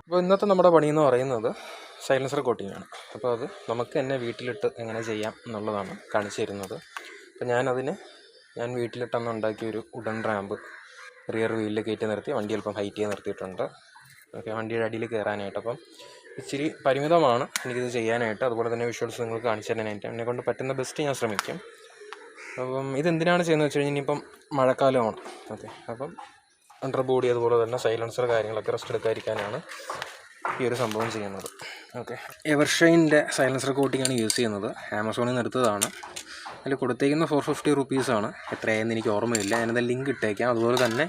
അപ്പോൾ ഇന്നത്തെ നമ്മുടെ പണി എന്ന് പറയുന്നത് സൈലൻസർ കോട്ടിംഗ് ആണ്. അപ്പോൾ അത് നമുക്ക് തന്നെ വീട്ടിലിട്ട് എങ്ങനെ ചെയ്യാം എന്നുള്ളതാണ് കാണിച്ചു തരുന്നത്. അപ്പോൾ ഞാൻ വീട്ടിലിട്ടന്ന് ഉണ്ടാക്കിയൊരു ഉഡൻ റാമ്പ് റിയർ വീലിൽ കയറ്റി നിർത്തി വണ്ടി അല്പം ഹൈറ്റ് ചെയ്ത് നിർത്തിയിട്ടുണ്ട്. ഓക്കെ, വണ്ടിയുടെ അടിയിൽ കയറാനായിട്ട്. അപ്പം ഇച്ചിരി പരിമിതമാണ് എനിക്കിത് ചെയ്യാനായിട്ട്. അതുപോലെ തന്നെ വിഷ്വൽസ് നിങ്ങൾക്ക് കാണിച്ചു തരാനായിട്ട് എന്നെക്കൊണ്ട് പറ്റുന്ന ബെസ്റ്റ് ഞാൻ ശ്രമിക്കും. അപ്പം ഇതെന്തിനാണ് ചെയ്യുന്നത് വെച്ച് കഴിഞ്ഞാൽ ഇനിയിപ്പം മഴക്കാലമാണ്. ഓക്കെ, അപ്പം അണ്ടർ ബോഡി അതുപോലെ തന്നെ സൈലൻസർ കാര്യങ്ങളൊക്കെ റെസ്റ്റ് എടുക്കാതിരിക്കാനാണ് ഈ ഒരു സംഭവം ചെയ്യുന്നത്. ഓക്കെ, എവർഷൈൻ്റെ സൈലൻസർ കോട്ടിങ്ങാണ് യൂസ് ചെയ്യുന്നത്. ആമസോണിൽ നിന്ന് എടുത്തതാണ്. അതിൽ കൊടുത്തേക്കുന്ന 450 റുപ്പീസാണ്. എത്രയായെന്ന് എനിക്ക് ഓർമ്മയില്ല. ഞാനത് ലിങ്ക് ഇട്ടേക്കാം. അതുപോലെ തന്നെ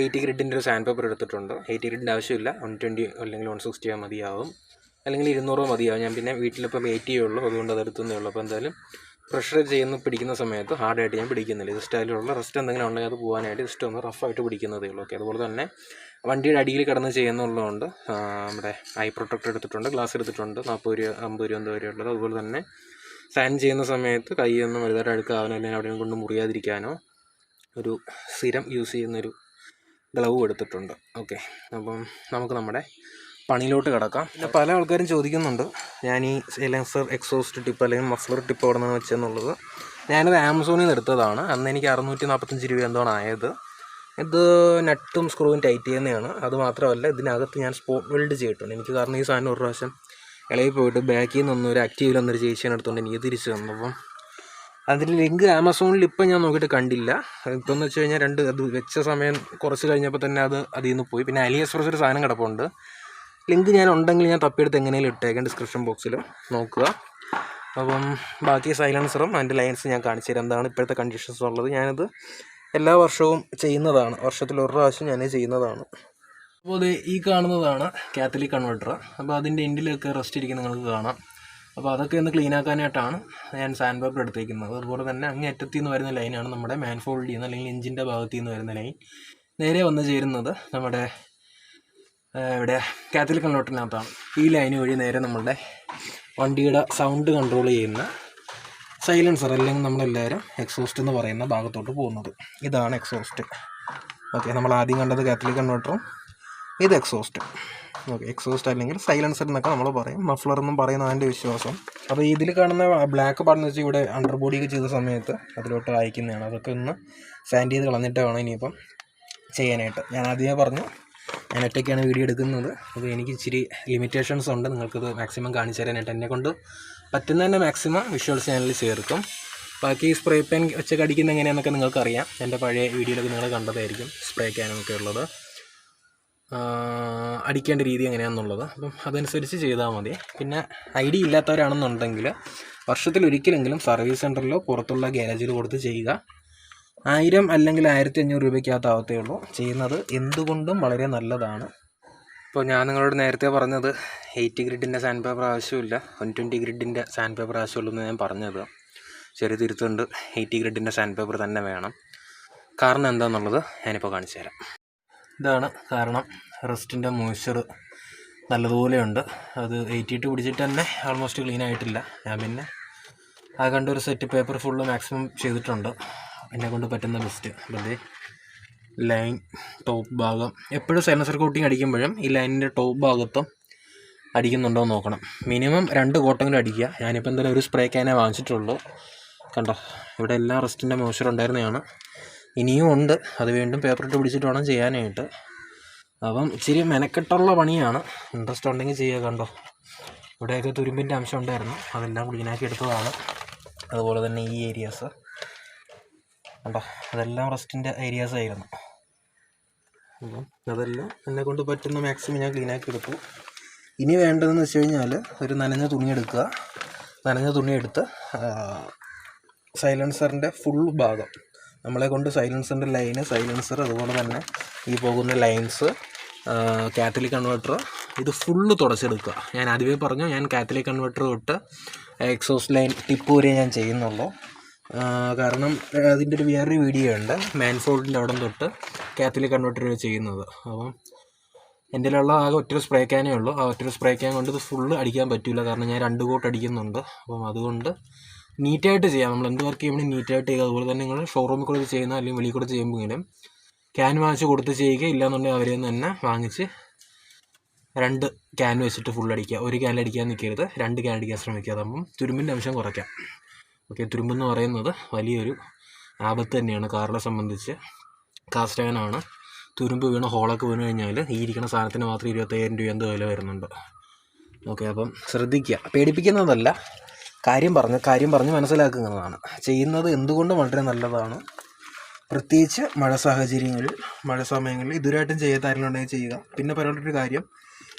80 ഗ്രിഡിൻ്റെ ഒരു സാൻഡ് പേപ്പർ എടുത്തിട്ടുണ്ട്. 80 ഗ്രിഡിൻ്റെ ആവശ്യമില്ല, 120 അല്ലെങ്കിൽ 160 മതിയാവും, അല്ലെങ്കിൽ 200 മതിയാവും. ഞാൻ പിന്നെ വീട്ടിലിപ്പം 80 ഉള്ളൂ, അതുകൊണ്ട് അതെടുത്തേ ഉള്ളൂ. അപ്പോൾ എന്തായാലും പ്രഷർ പിടിക്കുന്ന സമയത്ത് ഹാർഡായിട്ട് ഞാൻ പിടിക്കുന്നില്ല. ജസ്റ്റ് അതിലുള്ള റെസ്റ്റ് എന്തെങ്കിലും ഉണ്ടെങ്കിൽ അത് പോകാനായിട്ട് ജസ്റ്റ് ഒന്ന് റഫായിട്ട് പിടിക്കുന്നതേ ഉള്ളൂ. ഓക്കെ, അതുപോലെ തന്നെ വണ്ടിയുടെ അടിയിൽ കിടന്ന് ചെയ്യുന്നുള്ളതുകൊണ്ട് നമ്മുടെ ഐ പ്രൊട്ടക്ടർ എടുത്തിട്ടുണ്ട്, ഗ്ലാസ് എടുത്തിട്ടുണ്ട്. 40 രൂപ 50 രൂപ എന്തോ വരെയുള്ളത്. അതുപോലെ തന്നെ സാൻ ചെയ്യുന്ന സമയത്ത് കൈയൊന്നും വലുതായിട്ട് അഴുക്കാവാനോ അല്ലെങ്കിൽ അവിടെയും കൊണ്ട് മുറിയാതിരിക്കാനോ ഒരു സ്ഥിരം യൂസ് ചെയ്യുന്നൊരു ഗ്ലൗ എടുത്തിട്ടുണ്ട്. ഓക്കെ, അപ്പം നമുക്ക് നമ്മുടെ പണിയിലോട്ട് കിടക്കാം. പിന്നെ പല ആൾക്കാരും ചോദിക്കുന്നുണ്ട് ഞാൻ ഈ സൈലൻസർ എക്സോസ്റ്റ് ടിപ്പ് അല്ലെങ്കിൽ മഫ്ലർ ടിപ്പ് എവിടെ നിന്നാണ് വെച്ചെന്നുള്ളത്. ഞാനത് ആമസോണിൽ നിന്ന് എടുത്തതാണ്. അന്ന് എനിക്ക് 645 രൂപ എന്താണ് ആയത്. ഇത് നട്ടും സ്ക്രൂവും ടൈറ്റ് ചെയ്യുന്നതാണ്. അതുമാത്രമല്ല, ഇതിനകത്ത് ഞാൻ സ്പോട്ട് വെൽഡ് ചെയ്തിട്ടുണ്ട്. എനിക്ക് കാരണം ഈ സാധനം ഒരു പ്രാവശ്യം ഇളകി പോയിട്ട് ബാക്കിൽ നിന്നൊന്നും ഒരു ആക്റ്റീവിലൊന്നൊരു ചേച്ചിയാണ് എടുത്തുകൊണ്ട് എനിക്ക് തിരിച്ചു തന്നപ്പം അതിൻ്റെ ലിങ്ക് ആമസോണിൽ ഇപ്പം ഞാൻ നോക്കിയിട്ട് കണ്ടില്ല. ഇപ്പം എന്ന് വെച്ച് കഴിഞ്ഞാൽ അത് വെച്ച സമയം കുറച്ച് കഴിഞ്ഞപ്പോൾ തന്നെ അതിൽ നിന്ന് പോയി. പിന്നെ അലി എക്സ്പ്രസ് ഒരു സാധനം കിടപ്പുണ്ട്. ലിങ്ക് ഞാൻ ഉണ്ടെങ്കിൽ ഞാൻ തപ്പിയെടുത്ത് എങ്ങനെയും ഇട്ടേക്കാം ഡിസ്ക്രിപ്ഷൻ ബോക്സിൽ നോക്കുക. അപ്പം ബാക്കി സൈലൻസറും അതിൻ്റെ ലൈൻസ് ഞാൻ കാണിച്ചു തരാം എന്താണ് ഇപ്പോഴത്തെ കണ്ടീഷൻസ് ഉള്ളത്. ഞാനത് എല്ലാ വർഷവും ചെയ്യുന്നതാണ്. വർഷത്തിൽ ഒരു പ്രാവശ്യം ഞാൻ ചെയ്യുന്നതാണ്. അപ്പോൾ അത് ഈ കാണുന്നതാണ് കാത്തലിക് കൺവെർട്ടർ. അപ്പോൾ അതിൻ്റെ എൻഡിലൊക്കെ റെസ്റ്റ് ഇരിക്കുന്ന നിങ്ങൾക്ക് കാണാം. അപ്പോൾ അതൊക്കെ ഒന്ന് ക്ലീൻ ആക്കാനായിട്ടാണ് ഞാൻ സാൻഡ് പേപ്പർ എടുത്തേക്കുന്നത്. അതുപോലെ തന്നെ അങ്ങേ അറ്റത്തിൽ നിന്ന് വരുന്ന ലൈനാണ് നമ്മുടെ മാൻഫോൾഡിൽ നിന്ന് അല്ലെങ്കിൽ എഞ്ചിൻ്റെ ഭാഗത്തു നിന്ന് വരുന്ന ലൈൻ. നേരെ വന്ന് ചേരുന്നത് നമ്മുടെ ഇവിടെ കാത്തലിക് കൺവെർട്ടറിനകത്താണ്. ഈ ലൈൻ വഴി നേരെ നമ്മളുടെ വണ്ടിയുടെ സൗണ്ട് കൺട്രോൾ ചെയ്യുന്ന സൈലൻസർ അല്ലെങ്കിൽ നമ്മളെല്ലാവരും എക്സോസ്റ്റ് എന്ന് പറയുന്ന ഭാഗത്തോട്ട് പോകുന്നത്. ഇതാണ് എക്സോസ്റ്റ്. ഓക്കെ, നമ്മൾ ആദ്യം കണ്ടത് കാത്തലിക് കൺവെർട്ടറും ഇത് എക്സോസ്റ്റ്. ഓക്കെ, എക്സോസ്റ്റ് അല്ലെങ്കിൽ സൈലൻസർ എന്നൊക്കെ നമ്മൾ പറയും, മഫ്ലർ എന്നും പറയുന്നതാണ് എൻ്റെ വിശ്വാസം. അപ്പോൾ ഇതിൽ കാണുന്ന ബ്ലാക്ക് പാർട്ടെന്ന് വെച്ചാൽ ഇവിടെ അണ്ടർ ബോഡിയൊക്കെ ചെയ്ത സമയത്ത് അതിലോട്ട് അയക്കുന്നതാണ്. അതൊക്കെ ഒന്ന് സാൻഡ് ചെയ്ത് കളഞ്ഞിട്ട് വേണം ഇനിയിപ്പം ചെയ്യാനായിട്ട്. ഞാൻ ആദ്യമേ പറഞ്ഞു ഞാൻ ഒറ്റയ്ക്കാണ് വീഡിയോ എടുക്കുന്നത്. അപ്പോൾ എനിക്ക് ഇച്ചിരി ലിമിറ്റേഷൻസ് ഉണ്ട്. നിങ്ങൾക്കത് മാക്സിമം കാണിച്ചു തരാനായിട്ട് എന്നെക്കൊണ്ട് പറ്റുന്നതന്നെ മാക്സിമം വിഷ്വൽസ് ചാനലിൽ ചേർക്കും. ബാക്കി സ്പ്രേ പെൻ വെച്ച് കടിക്കുന്ന എങ്ങനെയാണെന്നൊക്കെ നിങ്ങൾക്കറിയാം. എൻ്റെ പഴയ വീഡിയോയിലൊക്കെ നിങ്ങൾ കണ്ടതായിരിക്കും സ്പ്രേ ക്യാനൊക്കെ ഉള്ളത്, അടിക്കേണ്ട രീതി എങ്ങനെയാണെന്നുള്ളത്. അപ്പം അതനുസരിച്ച് ചെയ്താൽ മതി. പിന്നെ ഐഡിയ ഇല്ലാത്തവരാണെന്നുണ്ടെങ്കിൽ വർഷത്തിലൊരിക്കലെങ്കിലും സർവീസ് സെൻറ്ററിലോ പുറത്തുള്ള ഗ്യാരേജിൽ കൊടുത്ത് ചെയ്യുക. 1000 അല്ലെങ്കിൽ 1500 രൂപയ്ക്കകത്താവത്തേ ഉള്ളൂ. ചെയ്യുന്നത് എന്തുകൊണ്ടും വളരെ നല്ലതാണ്. ഇപ്പോൾ ഞാൻ നിങ്ങളോട് നേരത്തെ പറഞ്ഞത് 80 ഗ്രിഡിൻ്റെ സാൻഡ് പേപ്പർ ആവശ്യമില്ല, 120 ഗ്രിഡിൻ്റെ സാൻഡ് പേപ്പർ ആവശ്യമുള്ളൂ എന്ന് ഞാൻ പറഞ്ഞത് ചെറിയ തിരുത്തുണ്ട്. 80 ഗ്രിഡിൻ്റെ സാൻഡ് പേപ്പർ തന്നെ വേണം. കാരണം എന്താണെന്നുള്ളത് ഞാനിപ്പോൾ കാണിച്ചു തരാം. ഇതാണ് കാരണം. റസ്റ്റിൻ്റെ മോയ്സ്ചർ നല്ലതുപോലെയുണ്ട്. അത് 88 പിടിച്ചിട്ട് തന്നെ ആൾമോസ്റ്റ് ക്ലീൻ ആയിട്ടില്ല. ഞാൻ പിന്നെ ആ കണ്ടൊരു സെറ്റ് പേപ്പർ ഫുള്ള് മാക്സിമം ചെയ്തിട്ടുണ്ട് എന്നെക്കൊണ്ട് പറ്റുന്ന ബെസ്റ്റ്. അപ്പോൾ ലൈൻ ടോപ്പ് ഭാഗം എപ്പോഴും സൈലൻസർ കോട്ടിങ് അടിക്കുമ്പോഴും ഈ ലൈനിൻ്റെ ടോപ്പ് ഭാഗത്തും അടിക്കുന്നുണ്ടോ എന്ന് നോക്കണം. മിനിമം 2 കോട്ടെങ്കിലും അടിക്കുക. ഞാനിപ്പോൾ എന്തായാലും ഒരു സ്പ്രേ ക്യാനേ വാങ്ങിച്ചിട്ടുള്ളൂ. കണ്ടോ, ഇവിടെ എല്ലാം റസ്റ്റിൻ്റെ മോയ്സ്ചർ ഉണ്ടായിരുന്നതാണ്. ഇനിയും ഉണ്ട്. അത് വീണ്ടും പേപ്പർ ഇട്ട് പിടിച്ചിട്ട് വേണം ചെയ്യാനായിട്ട്. അപ്പം ഇച്ചിരി മെനക്കെട്ടുള്ള പണിയാണ്. ഇൻട്രസ്റ്റ് ഉണ്ടെങ്കിൽ ചെയ്യുക. കണ്ടോ, ഇവിടെയൊക്കെ തുരുമ്പിൻ്റെ അംശം ഉണ്ടായിരുന്നു, അതെല്ലാം ക്ലീനാക്കി എടുത്തതാണ്. അതുപോലെ തന്നെ ഈ ഏരിയാസ് കണ്ടോ, അതെല്ലാം റസ്റ്റിൻ്റെ ഏരിയാസ് ആയിരുന്നു. അപ്പം അതെല്ലാം എന്നെക്കൊണ്ട് പറ്റുന്ന മാക്സിമം ഞാൻ ക്ലീനാക്കി എടുത്തു. ഇനി വേണ്ടതെന്ന് വെച്ച് കഴിഞ്ഞാൽ ഒരു നനഞ്ഞ തുണി എടുക്കുക. നനഞ്ഞ തുണി എടുത്ത് സൈലൻസറിൻ്റെ ഫുൾ ഭാഗം നമ്മളെ കൊണ്ട് സൈലൻസറിൻ്റെ ലൈന്, സൈലൻസർ, അതുപോലെ തന്നെ ഈ പോകുന്ന ലൈൻസ്, കാത്തലിക് കൺവെർട്ടർ, ഇത് ഫുള്ള് തുടച്ചെടുക്കുക. ഞാൻ ആദ്യമേ പറഞ്ഞു ഞാൻ കാത്തലിക് കൺവെർട്ടർ തൊട്ട് എക്സോസ്റ്റ് ലൈൻ ടിപ്പ് വരെ ഞാൻ ചെയ്യുന്നുള്ളൂ. കാരണം അതിൻ്റെ ഒരു വേറൊരു വീഡിയോ ഉണ്ട് മാൻഫോൾഡിൻ്റെ അവിടെ തൊട്ട് കാത്തലിക് കൺവെർട്ടർ ചെയ്യുന്നത്. അപ്പം എൻ്റെ ഉള്ള ആകെ ഒറ്റ സ്പ്രേ ക്യാനേ ഉള്ളൂ. ആ ഒറ്റ സ്പ്രേ ക്യാൻ കൊണ്ട് ഇത് ഫുള്ള് അടിക്കാൻ പറ്റില്ല. കാരണം ഞാൻ 2 കോട്ട് അടിക്കുന്നുണ്ട്. അപ്പം അതുകൊണ്ട് നീറ്റായിട്ട് ചെയ്യാം. നമ്മൾ എന്ത് വർക്ക് ചെയ്യുമ്പോൾ നീറ്റായിട്ട് ചെയ്യുക. അതുപോലെ തന്നെ നിങ്ങൾ ഷോറൂമിൽ കൂടെ ചെയ്യുന്ന അല്ലെങ്കിൽ വെളിയിൽ കൂടെ ചെയ്യുമ്പോഴെങ്കിലും ക്യാൻ വാങ്ങിച്ച് കൊടുത്ത് ചെയ്യുക. ഇല്ലയെന്നുണ്ടെങ്കിൽ അവരെ തന്നെ വാങ്ങിച്ച് 2 ക്യാൻ വെച്ചിട്ട് ഫുൾ അടിക്കുക. ഒരു ക്യാനിൽ അടിക്കാൻ നിൽക്കരുത്, 2 ക്യാൻ അടിക്കാൻ ശ്രമിക്കുക. അതാകുമ്പം തുരുമ്പിൻ്റെ അംശം കുറയ്ക്കാം. ഓക്കെ, തുരുമ്പെന്ന് പറയുന്നത് വലിയൊരു ആപത്ത് തന്നെയാണ് കാറിനെ സംബന്ധിച്ച്. കാസ്റ്റ് അയണാണ്. തുരുമ്പ് വീണ് ഹോളൊക്കെ വീണ് കഴിഞ്ഞാൽ ഈ ഇരിക്കുന്ന സാധനത്തിന് മാത്രം 25,000 രൂപ എന്ത് വില വരുന്നുണ്ട്. ഓക്കെ, അപ്പം ശ്രദ്ധിക്കുക. പേടിപ്പിക്കുന്നതല്ല, കാര്യം പറഞ്ഞ് മനസ്സിലാക്കുന്നതാണ്. ചെയ്യുന്നത് എന്തുകൊണ്ടും വളരെ നല്ലതാണ്. പ്രത്യേകിച്ച് മഴ സമയങ്ങളിൽ ഇതുവരെയായിട്ടും ചെയ്യാത്ത ആരെങ്കിലും ചെയ്യുക. പിന്നെ പറയാനുള്ളൊരു കാര്യം,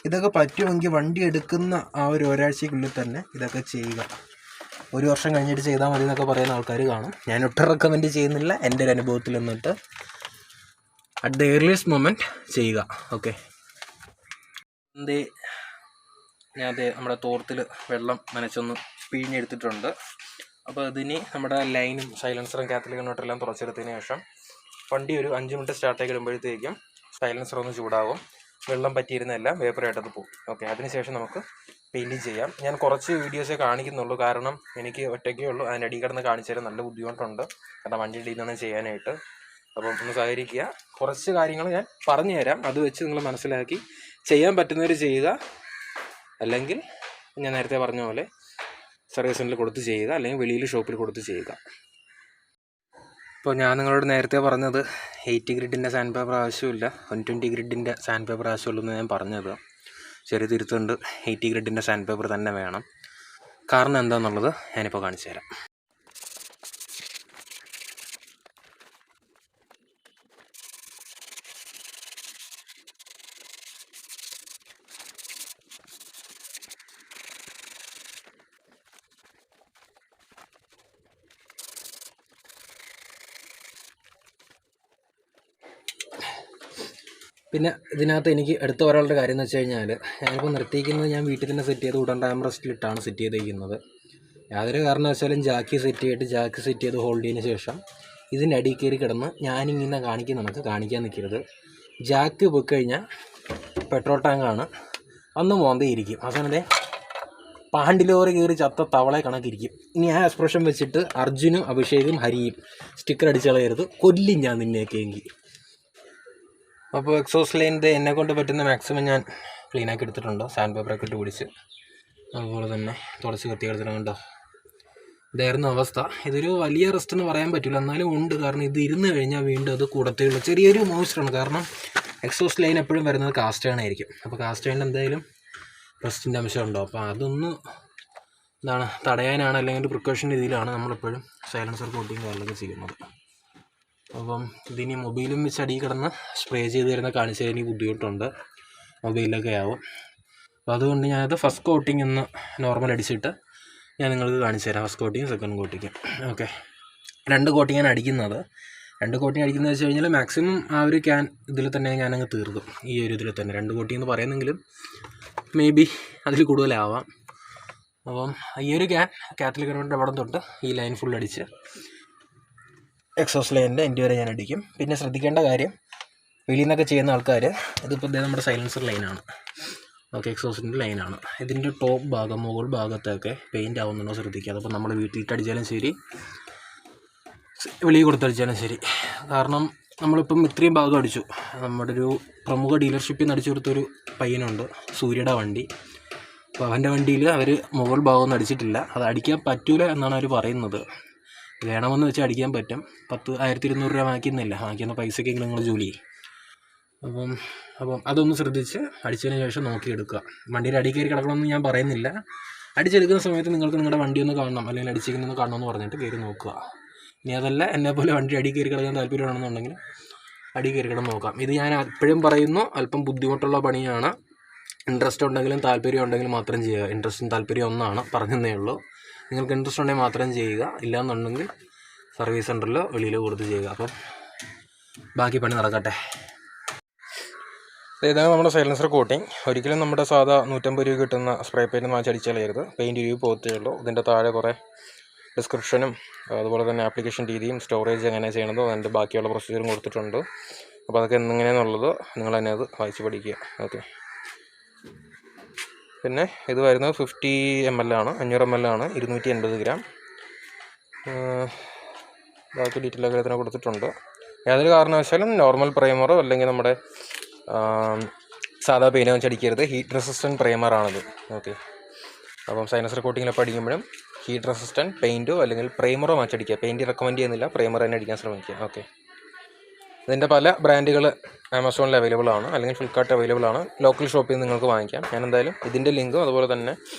ഇതൊക്കെ പറ്റുമെങ്കിൽ വണ്ടി എടുക്കുന്ന ആ ഒരു ഒരാഴ്ചയ്ക്കുള്ളിൽ തന്നെ ഇതൊക്കെ ചെയ്യുക. 1 വർഷം കഴിഞ്ഞിട്ട് ചെയ്താൽ മതി എന്നൊക്കെ പറയുന്ന ആൾക്കാർ കാണും. ഞാൻ ഒട്ടും റെക്കമെൻഡ് ചെയ്യുന്നില്ല. എൻ്റെ ഒരു അനുഭവത്തിൽ നിന്നിട്ട് അറ്റ് ദ ഏർലിയസ്റ്റ് മൊമെൻറ്റ് ചെയ്യുക. ഓക്കെ, ഞാൻ നമ്മുടെ തോർത്തിൽ വെള്ളം നനച്ചൊന്ന് പിഴിഞ്ഞെടുത്തിട്ടുണ്ട്. അപ്പോൾ ഇതിന് നമ്മുടെ ലൈനും സൈലൻസറും കാത്തലിക് നോട്ടെല്ലാം തുറച്ചെടുത്തതിന് ശേഷം വണ്ടി ഒരു 5 മിനിറ്റ് സ്റ്റാർട്ടാക്കി ഇടുമ്പോഴത്തേക്കും സൈലൻസർ ഒന്ന് ചൂടാവും. വെള്ളം പറ്റിയിരുന്നെല്ലാം വേപ്പറായിട്ടത് പോകും. ഓക്കെ, അതിനുശേഷം നമുക്ക് പെയിൻറ്റിങ് ചെയ്യാം. ഞാൻ കുറച്ച് വീഡിയോസേ കാണിക്കുന്നുള്ളൂ, കാരണം എനിക്ക് ഒറ്റയ്ക്കേ ഉള്ളൂ. അതിൻ്റെ അടിയിൽ കിടന്ന് കാണിച്ചു തരാൻ നല്ല ബുദ്ധിമുട്ടുണ്ട്, കാരണം വണ്ടിയുടെ ഇതിൽ നിന്ന് ചെയ്യാനായിട്ട്. അപ്പം ഒന്ന് സഹകരിക്കുക. കുറച്ച് കാര്യങ്ങൾ ഞാൻ പറഞ്ഞു തരാം, അത് വെച്ച് നിങ്ങൾ മനസ്സിലാക്കി ചെയ്യാൻ പറ്റുന്നവർ ചെയ്യുക. അല്ലെങ്കിൽ ഞാൻ നേരത്തെ പറഞ്ഞ പോലെ സർവീസ് സെൻ്ററിൽ കൊടുത്ത് ചെയ്യുക, അല്ലെങ്കിൽ വെളിയിൽ ഷോപ്പിൽ കൊടുത്ത് ചെയ്യുക. ഇപ്പോൾ ഞാൻ നിങ്ങളോട് നേരത്തെ പറഞ്ഞത് 80 ഗ്രിഡിൻ്റെ സാൻഡ് പേപ്പർ ആവശ്യമില്ല, 120 ഗ്രിഡിൻ്റെ സാൻഡ് പേപ്പർ ആവശ്യമുള്ളൂ എന്ന് ഞാൻ പറഞ്ഞത്. ചെറിയ തിരുത്തുണ്ട്, 80 ഗ്രിഡിൻ്റെ സാൻഡ് പേപ്പർ തന്നെ വേണം. കാരണം എന്താണെന്നുള്ളത് ഞാനിപ്പോൾ കാണിച്ചു തരാം. പിന്നെ ഇതിനകത്ത് എനിക്ക് എടുത്തു പറയാനുള്ള കാര്യം എന്ന് വെച്ച് കഴിഞ്ഞാൽ, ഞാനിപ്പോൾ നിർത്തിയിരിക്കുന്നത് ഞാൻ വീട്ടിൽ തന്നെ സെറ്റ് ചെയ്ത് ഉടൻ റാം റെസ്റ്റിലിട്ടാണ് സെറ്റ് ചെയ്തിരിക്കുന്നത്. യാതൊരു കാരണവശാലും ജാക്കി സെറ്റ് ചെയ്ത് ഹോൾഡ് ചെയ്തതിന് ശേഷം ഇതിൻ്റെ അടിയിൽ കയറി കിടന്ന് ഞാനിങ്ങനെ കാണിക്കാൻ നിൽക്കരുത്. ജാക്ക് പോയി കഴിഞ്ഞാൽ പെട്രോൾ ടാങ്കാണ്, അന്ന് മോന്തയിരിക്കും. അവസാനത്തെ പാണ്ടിലോറി കയറി ചത്ത തവളെ കണക്കിരിക്കും. ഇനി ആ എക്സ്പ്രഷൻ വെച്ചിട്ട് അർജുനും അഭിഷേകും ഹരിയും സ്റ്റിക്കർ അടിച്ച് കളയരുത്, കൊല്ലും ഞാൻ നിന്നെയൊക്കെ എങ്കിൽ. അപ്പോൾ എക്സോസ് ലൈനിൻ്റെ എന്നെക്കൊണ്ട് പറ്റുന്ന മാക്സിമം ഞാൻ ക്ലീനാക്കി എടുത്തിട്ടുണ്ട്, സാൻഡ് പേപ്പറൊക്കെ ഇട്ട് പിടിച്ച്. അതുപോലെ തന്നെ തുടച്ച് കത്തി എടുത്തിട്ടുണ്ടോ. ഇതായിരുന്നു അവസ്ഥ. ഇതൊരു വലിയ റെസ്റ്റ് എന്ന് പറയാൻ പറ്റില്ല, എന്നാലും ഉണ്ട്. കാരണം ഇത് ഇരുന്ന് കഴിഞ്ഞാൽ വീണ്ടും അത് കൂടത്തേയുള്ളൂ. ചെറിയൊരു മോയ്സ്ചറാണ്, കാരണം എക്സോസ് ലൈൻ എപ്പോഴും വരുന്നത് കാസ്റ്റ് അയൺ ആയിരിക്കും. അപ്പോൾ കാസ്റ്റ് അയണിൽ എന്തായാലും റെസ്റ്റിൻ്റെ അംശം ഉണ്ടാവും. അപ്പോൾ അതൊന്ന് തടയാനാണ്, അല്ലെങ്കിൽ ഒരു പ്രിക്കോഷൻ രീതിയിലാണ് നമ്മളെപ്പോഴും സൈലൻസർ കോട്ടിങ് കാര്യങ്ങളൊക്കെ ചെയ്യുന്നത്. അപ്പം ഇതിനി മൊബൈലും വെച്ച് അടിയിൽ കിടന്ന് സ്പ്രേ ചെയ്ത് തരുന്ന കാണിച്ചാൽ എനിക്ക് ബുദ്ധിമുട്ടുണ്ട്, മൊബൈലിലൊക്കെ ആവും. അപ്പോൾ അതുകൊണ്ട് ഞാനത് ഫസ്റ്റ് കോട്ടിങ് ഒന്ന് നോർമൽ അടിച്ചിട്ട് ഞാൻ നിങ്ങൾക്ക് കാണിച്ചു തരാം. First coating, second coating. Okay, 2 കോട്ടിങ്ങാണ് അടിക്കുന്നത്. 2 കോട്ടിങ് അടിക്കുന്നത് വെച്ച് കഴിഞ്ഞാൽ മാക്സിമം ആ ഒരു ക്യാൻ ഇതിൽ തന്നെ ഞാനങ്ങ് തീർക്കും. ഈ ഒരു ഇതിൽ തന്നെ 2 കോട്ടിങ് എന്ന് പറയുന്നെങ്കിലും മേ ബി അതിൽ കൂടുതലാവാം. അപ്പം ഈ ഒരു കാത്തലിക് നോട്ടിൻ്റെ അവിടെ തൊട്ട് ഈ ലൈൻ ഫുൾ അടിച്ച് എക്സോസ് ലൈനിൻ്റെ എൻ്റെ വരെ ഞാൻ അടിക്കും. പിന്നെ ശ്രദ്ധിക്കേണ്ട കാര്യം, വെളിയിൽ നിന്നൊക്കെ ചെയ്യുന്ന ആൾക്കാർ, ഇതിപ്പോൾ നമ്മുടെ സൈലൻസർ ലൈനാണ്. ഓക്കെ, എക്സോസിൻ്റെ ലൈനാണ്. ഇതിൻ്റെ ടോപ്പ് ഭാഗം, മുകൾ ഭാഗത്തൊക്കെ പെയിൻ്റ് ആവുന്നുണ്ടോ ശ്രദ്ധിക്കുക. അതിപ്പോൾ നമ്മൾ വീട്ടിലിട്ട് അടിച്ചാലും ശരി, വെളിയിൽ കൊടുത്തടിച്ചാലും ശരി. കാരണം നമ്മളിപ്പം ഇത്രയും ഭാഗം അടിച്ചു. നമ്മുടെ ഒരു പ്രമുഖ ഡീലർഷിപ്പിൽ നിന്ന് അടിച്ചു കൊടുത്തൊരു പയ്യനുണ്ട്, സൂര്യയുടെ വണ്ടി. അപ്പോൾ അവൻ്റെ വണ്ടിയിൽ അവർ മുകൾ ഭാഗമൊന്നും അടിച്ചിട്ടില്ല. അത് അടിക്കാൻ പറ്റൂല എന്നാണ് അവർ പറയുന്നത്. വേണമെന്ന് വെച്ചാൽ അടിക്കാൻ പറ്റും. 1,200 രൂപ വാങ്ങിക്കുന്ന പൈസക്കെങ്കിലും നിങ്ങൾ ജോലി ചെയ്യും. അപ്പം അതൊന്ന് ശ്രദ്ധിച്ച് അടിച്ചതിന് ശേഷം നോക്കിയെടുക്കുക. വണ്ടിയുടെ അടി കയറി കിടക്കണമെന്ന് ഞാൻ പറയുന്നില്ല. അടിച്ചെടുക്കുന്ന സമയത്ത് നിങ്ങൾക്ക് നിങ്ങളുടെ വണ്ടി ഒന്ന് കാണണം, അല്ലെങ്കിൽ അടിച്ചിരിക്കുന്നത് കാണണമെന്ന് പറഞ്ഞിട്ട് കയറി നോക്കുക. ഇനി അതല്ല, എന്നെപ്പോലെ വണ്ടി അടി കയറി കിടക്കാൻ താല്പര്യമാണെന്നുണ്ടെങ്കിൽ അടി കയറി കിടന്ന് നോക്കാം. ഇത് ഞാൻ എപ്പോഴും പറയുന്നു, അല്പം ബുദ്ധിമുട്ടുള്ള പണിയാണ്. ഇൻട്രസ്റ്റ് ഉണ്ടെങ്കിലും താല്പര്യം ഉണ്ടെങ്കിലും മാത്രം ചെയ്യുക. ഇൻട്രസ്റ്റും താല്പര്യം ഒന്നാണ്, പറഞ്ഞതേ ഉള്ളൂ. നിങ്ങൾക്ക് ഇൻട്രസ്റ്റ് ഉണ്ടെങ്കിൽ മാത്രം ചെയ്യുക, ഇല്ലയെന്നുണ്ടെങ്കിൽ സർവീസ് സെൻറ്ററിൽ വെളിയിൽ കൊടുത്ത് ചെയ്യുക. അപ്പം ബാക്കി പണി നടക്കട്ടെ. ഇതാണ് നമ്മുടെ സൈലൻസർ കോട്ടിങ്. ഒരിക്കലും നമ്മുടെ സാധാ 150 രൂപ കിട്ടുന്ന സ്പ്രേ പെയിൻറ്റ് വാങ്ങിച്ചടിച്ചാലരുത്, പെയിൻറ്റ് രൂപ പോകത്തേ ഉള്ളൂ. ഇതിൻ്റെ താഴെ കുറേ ഡിസ്ക്രിപ്ഷനും അതുപോലെ തന്നെ ആപ്ലിക്കേഷൻ രീതിയും സ്റ്റോറേജ് എങ്ങനെ ചെയ്യണതോ അതിൻ്റെ ബാക്കിയുള്ള പ്രൊസീജിയറും കൊടുത്തിട്ടുണ്ട്. അപ്പോൾ അതൊക്കെ എങ്ങനെയാണെന്നുള്ളത് നിങ്ങൾ തന്നെ അത് വായിച്ച് പഠിക്കുക. ഓക്കെ, പിന്നെ ഇത് വരുന്നത് 50 ml ആണ്, 500 ml ആണ്, 280 ഗ്രാം. ബാക്കി ഡീറ്റെയിലൊക്കെ ഇതിനെ കൊടുത്തിട്ടുണ്ട്. യാതൊരു കാരണവശാലും നോർമൽ പ്രൈമറോ അല്ലെങ്കിൽ നമ്മുടെ സാധാ പെയിൻറ്റ് വെച്ചടിക്കരുത്, ഹീറ്റ് റെസിസ്റ്റൻറ്റ് പ്രൈമറാണത്. ഓക്കെ, അപ്പം സൈലൻസർ കോട്ടിങ്ങിൽ പഠിക്കുമ്പോഴും ഹീറ്റ് റെസിസ്റ്റൻറ്റ് പെയിൻറ്റോ അല്ലെങ്കിൽ പ്രൈമറോ വെച്ചടിക്കുക. പെയിൻറ്റ് റെക്കമെൻഡ് ചെയ്യുന്നില്ല, പ്രൈമർ തന്നെ അടിക്കാൻ ശ്രമിക്കുക. ഓക്കെ, ഇതിൻ്റെ പല ബ്രാൻഡുകൾ ആമസോണിൽ അവൈലബിൾ ആണ്, അല്ലെങ്കിൽ ഫ്ലിപ്കാർട്ട് അവൈലബിൾ ആണ്. ലോക്കൽ ഷോപ്പിൽ നിന്ന് നിങ്ങൾക്ക് വാങ്ങിക്കാം. ഞാൻ എന്തായാലും ഇതിൻ്റെ ലിങ്കും അതുപോലെ തന്നെ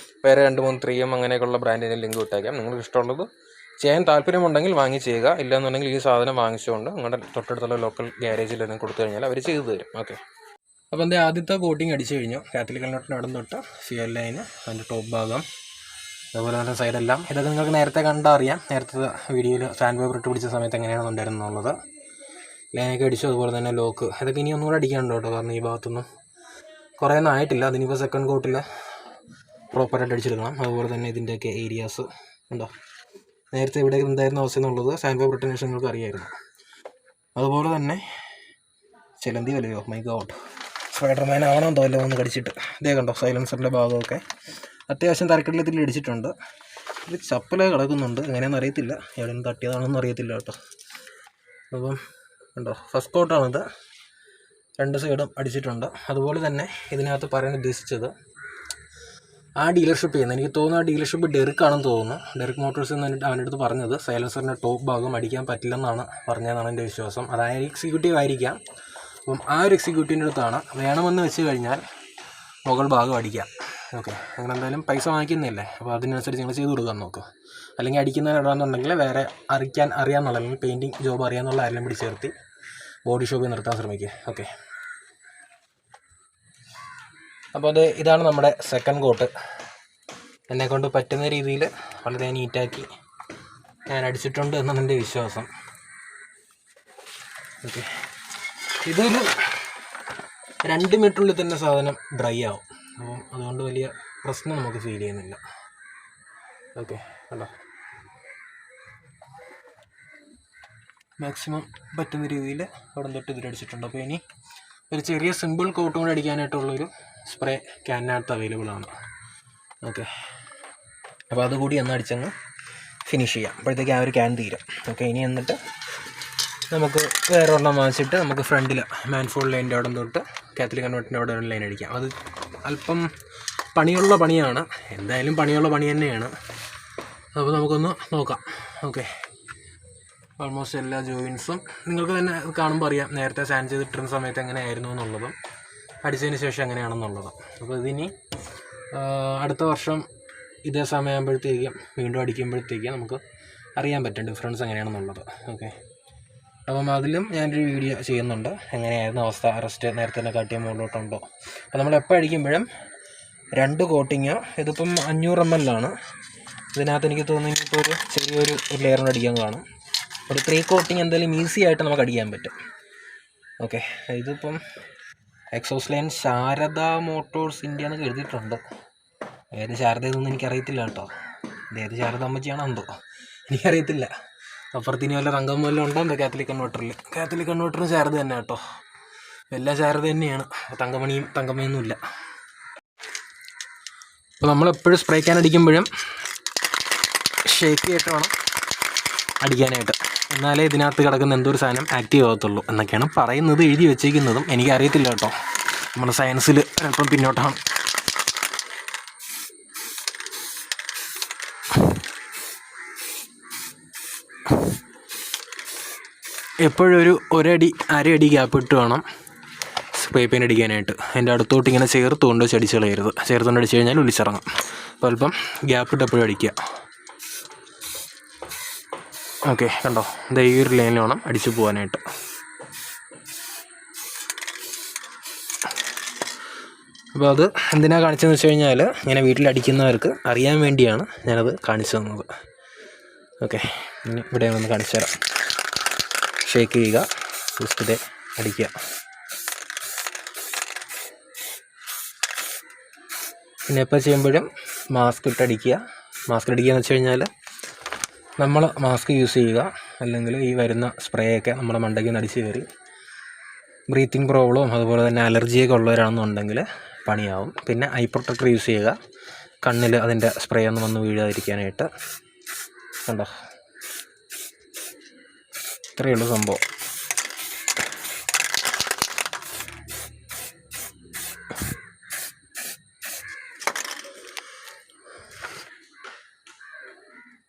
വേറെ 2-3 3M അങ്ങനെയൊക്കെയുള്ള ബ്രാൻഡിൻ്റെ ലിങ്ക് ഇട്ടേക്കാം. നിങ്ങൾക്ക് ഇഷ്ടമുള്ളത് ചെയ്യാൻ താല്പര്യമുണ്ടെങ്കിൽ വാങ്ങി ചെയ്യുക. ഇല്ലയെന്നുണ്ടെങ്കിൽ ഈ സാധനം വാങ്ങിച്ചുകൊണ്ട് നിങ്ങളുടെ തൊട്ടടുത്തുള്ള ലോക്കൽ ഗ്യാരേജിൽ തന്നെ കൊടുത്തു കഴിഞ്ഞാൽ അവർ ചെയ്തു തരും. ഓക്കെ, അപ്പോൾ എൻ്റെ ആദ്യത്തെ കോട്ടിങ് അടിച്ചു കഴിഞ്ഞു. കാത്തലിക് നോട്ടിൻ്റെ അവിടെ തൊട്ട് ഫിയൽ ലൈന്, അതിൻ്റെ ടോപ്പ് ഭാഗം, അതുപോലെ തന്നെ സൈഡെല്ലാം. ഇതൊക്കെ നിങ്ങൾക്ക് നേരത്തെ കണ്ടറിയാം. നേരത്തെ വീഡിയോയിൽ ഫാൻ പേപ്പർ ഇട്ട് പിടിച്ച സമയത്ത് എങ്ങനെയാണ് ഉണ്ടായിരുന്നുള്ളത്. ലൈനൊക്കെ അടിച്ചു. അതുപോലെ തന്നെ ലോക്ക്, ഇതൊക്കെ ഇനി ഒന്നുകൂടെ അടിക്കാനുണ്ട് കേട്ടോ. കാരണം ഈ ഭാഗത്തൊന്നും കുറേ ഒന്നും ആയിട്ടില്ല. അതിനിപ്പോൾ സെക്കൻഡ് കോട്ടിൽ പ്രോപ്പറായിട്ട് അടിച്ചെടുക്കണം. അതുപോലെ തന്നെ ഇതിൻ്റെയൊക്കെ ഏരിയാസ് ഉണ്ടോ, നേരത്തെ ഇവിടെ എന്തായിരുന്നു അവസ്ഥ എന്നുള്ളത് സാൻഡ് പേപ്പർ ഇട്ടതിന് ശേഷം നിങ്ങൾക്ക് അറിയായിരുന്നു. അതുപോലെ തന്നെ ചിലന്തി വലയോ, മൈ ഗോഡ്, സ്പൈഡർമാൻ ആവണമെന്നോ അല്ലോ ഒന്ന് കടിച്ചിട്ട്. ഇതേ കണ്ടോ, സൈലൻസറിൻ്റെ ഭാഗമൊക്കെ അത്യാവശ്യം തരക്കെട്ടിൽ ഇടിച്ചിട്ടുണ്ട്. ഇത് ചപ്പല കിടക്കുന്നുണ്ട്, എങ്ങനെയാണെന്ന് അറിയത്തില്ല, എവിടെ നിന്ന് തട്ടിയതാണെന്ന് അറിയത്തില്ല കേട്ടോ. അപ്പം കണ്ടോ, ഫസ്റ്റ് കോട്ടാണിത്, 2 സൈഡും അടിച്ചിട്ടുണ്ട്. അതുപോലെ തന്നെ ഇതിനകത്ത് പറയാൻ ഉദ്ദേശിച്ചത് ആ ഡീലർഷിപ്പ് ചെയ്യുന്നത്, എനിക്ക് തോന്നുന്നു ആ ഡീലർഷിപ്പ് ഡെറിക്കാണെന്ന് തോന്നുന്നു. ഡെറിക് മോട്ടോഴ്സ് എന്ന് അവൻ്റെ അടുത്ത് പറഞ്ഞത് സൈലൻസറിൻ്റെ ടോപ്പ് ഭാഗം അടിക്കാൻ പറ്റില്ലെന്നാണ് പറഞ്ഞതെന്നാണ് എൻ്റെ വിശ്വാസം. അതായത് എക്സിക്യൂട്ടീവ് ആയിരിക്കാം. അപ്പം ആ ഒരു എക്സിക്യൂട്ടീവിൻ്റെ അടുത്താണ് വേണമെന്ന് വെച്ച് കഴിഞ്ഞാൽ മുകൾ ഭാഗം അടിക്കാം. ഓക്കെ, അങ്ങനെ എന്തായാലും പൈസ വാങ്ങിക്കുന്നില്ലേ, അപ്പോൾ അതിനനുസരിച്ച് നിങ്ങൾ ചെയ്ത് കൊടുക്കാൻ നോക്കുക. അല്ലെങ്കിൽ അടിക്കുന്നതിന് ഇടാന്നുണ്ടെങ്കിൽ വേറെ അറിയാമെന്നുള്ള, അല്ലെങ്കിൽ പെയിൻറ്റിങ് ജോബ് അറിയാമെന്നുള്ള ആരെല്ലാം പിടിച്ച് ചേർത്തി ബോഡി ഷോപ്പിൽ നിർത്താൻ ശ്രമിക്കുക. ഓക്കെ, അപ്പോൾ ഇതാണ് നമ്മുടെ സെക്കൻഡ് കോട്ട്. എന്നെക്കൊണ്ട് പറ്റുന്ന രീതിയിൽ വളരെ നീറ്റാക്കി ഞാൻ അടിച്ചിട്ടുണ്ട് എന്നാണ് എൻ്റെ വിശ്വാസം. ഓക്കെ, ഇതൊരു 2 മിനിറ്റിനുള്ളിൽ തന്നെ സാധനം ഡ്രൈ ആവും. അപ്പം അതുകൊണ്ട് വലിയ പ്രശ്നം നമുക്ക് ഫീൽ ചെയ്യുന്നില്ല. ഓക്കെ, കണ്ടോ, മാക്സിമം പറ്റുന്ന രീതിയിൽ അവിടെ തൊട്ട് ഇതിലടിച്ചിട്ടുണ്ട്. അപ്പോൾ ഇനി ഒരു ചെറിയ സിമ്പിൾ കോട്ടും കൂടെ അടിക്കാനായിട്ടുള്ളൊരു സ്പ്രേ ക്യാനകത്ത് അവൈലബിൾ ആണ്. ഓക്കെ, അപ്പോൾ അതുകൂടി ഒന്ന് അടിച്ചങ്ങ് ഫിനിഷ് ചെയ്യാം. അപ്പോഴത്തേക്ക് ആ ഒരു ക്യാൻ തീരും. ഓക്കെ, ഇനി എന്നിട്ട് നമുക്ക് വേറെ ഒരെണ്ണം വാങ്ങിച്ചിട്ട് നമുക്ക് ഫ്രണ്ടിൽ മാൻഫോൾഡ് ലൈനിൻ്റെ അവിടെ തൊട്ട് കാത്തലിക് നോട്ടിൻ്റെ അവിടെ ഒരു ലൈൻ അടിക്കാം. അത് അല്പം പണിയുള്ള പണിയാണ്, എന്തായാലും പണിയുള്ള പണി തന്നെയാണ്. അപ്പോൾ നമുക്കൊന്ന് നോക്കാം. ഓക്കെ, ഓൾമോസ്റ്റ് എല്ലാ ജോയിൻസും നിങ്ങൾക്ക് തന്നെ കാണുമ്പോൾ അറിയാം, നേരത്തെ സാൻഡ് ചെയ്തിട്ടിരുന്ന സമയത്ത് എങ്ങനെയായിരുന്നു എന്നുള്ളതും അടിച്ചതിന് ശേഷം എങ്ങനെയാണെന്നുള്ളതും. അപ്പോൾ ഇതിനി അടുത്ത വർഷം ഇതേ സമയമാകുമ്പോഴത്തേക്കും വീണ്ടും അടിക്കുമ്പോഴത്തേക്കും നമുക്ക് അറിയാൻ പറ്റും ഡിഫറൻസ് എങ്ങനെയാണെന്നുള്ളത്. ഓക്കെ, അപ്പം അതിലും ഞാനൊരു വീഡിയോ ചെയ്യുന്നുണ്ട്, എങ്ങനെയായിരുന്നു അവസ്ഥ, റെസ്റ്റ് നേരത്തെ തന്നെ കാട്ടിയ മുകളിലോട്ടുണ്ടോ. അപ്പോൾ നമ്മൾ എപ്പോൾ അടിക്കുമ്പോഴും 2 കോട്ടിങ്, ഇതിപ്പം 500 ml ആണ്. ഇതിനകത്ത് എനിക്ക് തോന്നുന്നു ഇപ്പോൾ ഒരു ചെറിയൊരു ലെയറിന് അടിക്കാൻ കാണും. ഒരു 3 കോട്ടിങ് എന്തായാലും ഈസി ആയിട്ട് നമുക്ക് അടിക്കാൻ പറ്റും. ഓക്കെ, ഇതിപ്പം എക്സോസ് ലൈൻ ശാരദ മോട്ടോഴ്സ് ഇന്ത്യ എന്നൊക്കെ എഴുതിയിട്ടുണ്ട്. ഏത് ശാരദയെന്നൊന്നും എനിക്കറിയത്തില്ല കേട്ടോ. ഇത് ഏത് ശാരദ അമ്മച്ചിയാണോ എന്തോ എനിക്കറിയത്തില്ല. അപ്പുറത്തിന് വല്ല റംഗം വല്ലതും ഉണ്ടോ എന്തോ കാത്തലിക് കൺവേർട്ടറിൽ. കാത്തലിക് കൺവേർട്ടറും ശാരദ തന്നെ കേട്ടോ, എല്ലാം ശാരദ തന്നെയാണ്, തങ്കമണിയും തങ്കമയൊന്നുമില്ല. അപ്പോൾ നമ്മളെപ്പോഴും സ്പ്രേ ക്യാൻ അടിക്കുമ്പോഴും ഷേക്ക് ചെയ്തിട്ട് വേണം അടിക്കാനായിട്ട്, എന്നാലേ ഇതിനകത്ത് കിടക്കുന്ന എന്തോ ഒരു സാധനം ആക്റ്റീവ് ആകത്തുള്ളൂ എന്നൊക്കെയാണ് പറയുന്നത്, എഴുതി വെച്ചേക്കുന്നതും. എനിക്കറിയത്തില്ല കേട്ടോ, നമ്മുടെ സയൻസിൽ അല്പം പിന്നോട്ടാണ്. എപ്പോഴൊരു 1 അടി 1/2 അടി ഗ്യാപ്പ് ഇട്ട് വേണം സ്പ്രേ പെയിൻ്റ് അടിക്കാനായിട്ട്. അതിൻ്റെ അടുത്തോട്ട് ഇങ്ങനെ ചേർത്തുകൊണ്ട് അടിച്ച് കളയരുത്. ചേർത്തുകൊണ്ട് അടിച്ച് കഴിഞ്ഞാൽ ഒലിച്ചിറങ്ങും. അപ്പോൾ അല്പം ഗ്യാപ്പ് ഇട്ട് എപ്പോഴും അടിക്കുക. ഓക്കെ, കണ്ടോ, ഇത് ഈ ഒരു ലൈനിൽ വേണം അടിച്ചു പോകാനായിട്ട്. അപ്പോൾ അത് എന്തിനാണ് കാണിച്ചതെന്ന് വെച്ച് കഴിഞ്ഞാൽ ഇങ്ങനെ വീട്ടിലടിക്കുന്നവർക്ക് അറിയാൻ വേണ്ടിയാണ് ഞാനത് കാണിച്ചു തന്നത്. ഓക്കെ, ഇനി ഇവിടെ ഒന്ന് കാണിച്ചു തരാം. ഷേക്ക് ചെയ്യുക, ജസ്റ്റ് ഇതേ അടിക്കുക. പിന്നെ എപ്പോൾ ചെയ്യുമ്പോഴും മാസ്ക് ഇട്ടടിക്കുക. മാസ്ക് അടിക്കുക എന്ന് വെച്ച് കഴിഞ്ഞാൽ നമ്മൾ മാസ്ക് യൂസ് ചെയ്യുക, അല്ലെങ്കിൽ ഈ വരുന്ന സ്പ്രേ ഒക്കെ നമ്മുടെ മണ്ടയ്ക്ക് നിന്ന് അടിച്ച് കയറി ബ്രീത്തിങ് പ്രോബ്ലവും അതുപോലെ തന്നെ അലർജിയൊക്കെ ഉള്ളവരാണെന്നുണ്ടെങ്കിൽ പണിയാവും. പിന്നെ ഐ പ്രൊട്ടക്ടർ യൂസ് ചെയ്യുക, കണ്ണിൽ അതിൻ്റെ സ്പ്രേ ഒന്നും വന്ന് വീഴാതിരിക്കാനായിട്ട്. കണ്ടോ, ഇത്രയേ ഉള്ളൂ സംഭവം.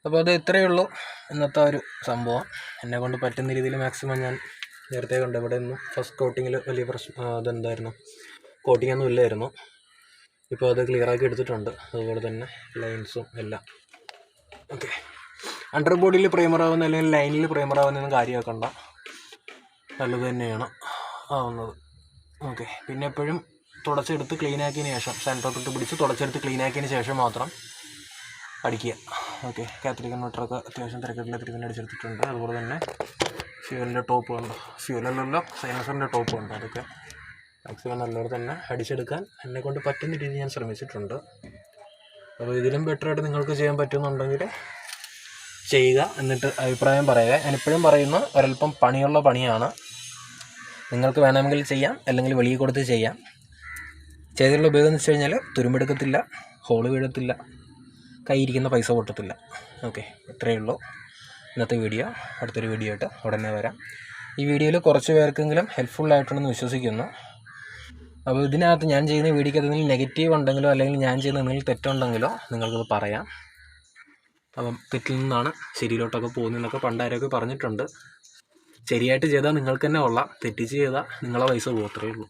അപ്പോൾ അത് ഇത്രയേ ഉള്ളൂ ഇന്നത്തെ ഒരു സംഭവം. എന്നെ കൊണ്ട് പറ്റുന്ന രീതിയിൽ മാക്സിമം ഞാൻ നേരത്തെ കണ്ട് ഇവിടെ ഒന്നും ഫസ്റ്റ് കോട്ടിങ്ങിൽ വലിയ അതെന്തായിരുന്നു, കോട്ടിങ്ങൊന്നും ഇല്ലായിരുന്നു. ഇപ്പോൾ അത് ക്ലിയറാക്കി എടുത്തിട്ടുണ്ട്. അതുപോലെ തന്നെ ലൈൻസും എല്ലാം ഓക്കെ. അണ്ടർ ബോഡിയിൽ പ്രൈമർ ആവുന്ന അല്ലെങ്കിൽ ലൈനിൽ പ്രൈമർ ആവുന്നതൊന്നും കാര്യമാക്കണ്ട, നല്ലത് തന്നെയാണ് ആവുന്നത്. ഓക്കെ. പിന്നെ എപ്പോഴും തുടച്ചെടുത്ത് ക്ലീനാക്കിയതിന് ശേഷം സാനിറ്റൈസർ പിടിച്ച് തുടച്ചെടുത്ത് ക്ലീനാക്കിയതിന് ശേഷം മാത്രം അടിക്കുക. ഓക്കെ. കാത്തലിക് കൺവെർട്ടറൊക്കെ അത്യാവശ്യം തിരക്കിട്ടുള്ള തിരികെ അടിച്ചെടുത്തിട്ടുണ്ട്. അതുപോലെ തന്നെ ഫ്യൂവലിൻ്റെ ടോപ്പ് ഉണ്ട്, ഫ്യൂവലല്ലോ സൈലൻസറിൻ്റെ ടോപ്പ് ഉണ്ട്. അതൊക്കെ മാക്സിമം നല്ലപോലെ തന്നെ അടിച്ചെടുക്കാൻ എന്നെക്കൊണ്ട് പറ്റുന്ന രീതിയിൽ ഞാൻ ശ്രമിച്ചിട്ടുണ്ട്. അപ്പോൾ ഇതിലും ബെറ്ററായിട്ട് നിങ്ങൾക്ക് ചെയ്യാൻ പറ്റുന്നുണ്ടെങ്കിൽ ചെയ്യുക, എന്നിട്ട് അഭിപ്രായം പറയുക. ഞാനിപ്പോഴും പറയുന്നു, ഒരല്പം പണിയുള്ള പണിയാണ്. നിങ്ങൾക്ക് വേണമെങ്കിൽ ചെയ്യാം, അല്ലെങ്കിൽ വെളിയിൽ കൊടുത്ത് ചെയ്യാം. ചെയ്തിട്ടുള്ള ഉപയോഗം എന്ന് വെച്ച് കഴിഞ്ഞാൽ തുരുമ്പെടുക്കത്തില്ല, ഹോള് വീഴത്തില്ല, കയ്യിരിക്കുന്ന പൈസ പൊട്ടത്തില്ല. ഓക്കെ. ഇത്രയേ ഉള്ളൂ ഇന്നത്തെ വീഡിയോ. അടുത്തൊരു വീഡിയോ ആയിട്ട് ഉടനെ വരാം. ഈ വീഡിയോയിൽ കുറച്ച് പേർക്കെങ്കിലും ഹെൽപ്ഫുള്ളായിട്ടുണ്ടെന്ന് വിശ്വസിക്കുന്നു. അപ്പോൾ ഇതിനകത്ത് ഞാൻ ചെയ്യുന്ന വീഡിയോയ്ക്ക് എന്തെങ്കിലും നെഗറ്റീവ് ഉണ്ടെങ്കിലോ അല്ലെങ്കിൽ ഞാൻ ചെയ്യുന്ന എന്തെങ്കിലും തെറ്റുണ്ടെങ്കിലോ നിങ്ങൾക്കത് പറയാം. അപ്പം തെറ്റിൽ നിന്നാണ് ശരിയിലോട്ടൊക്കെ പോകുന്നതെന്നൊക്കെ പണ്ടാരൊക്കെ പറഞ്ഞിട്ടുണ്ട്. ശരിയായിട്ട് ചെയ്താൽ നിങ്ങൾക്ക് തന്നെ കൊള്ളാം, തെറ്റിച്ച് ചെയ്താൽ നിങ്ങളെ പൈസ പോകത്തേ ഉള്ളൂ.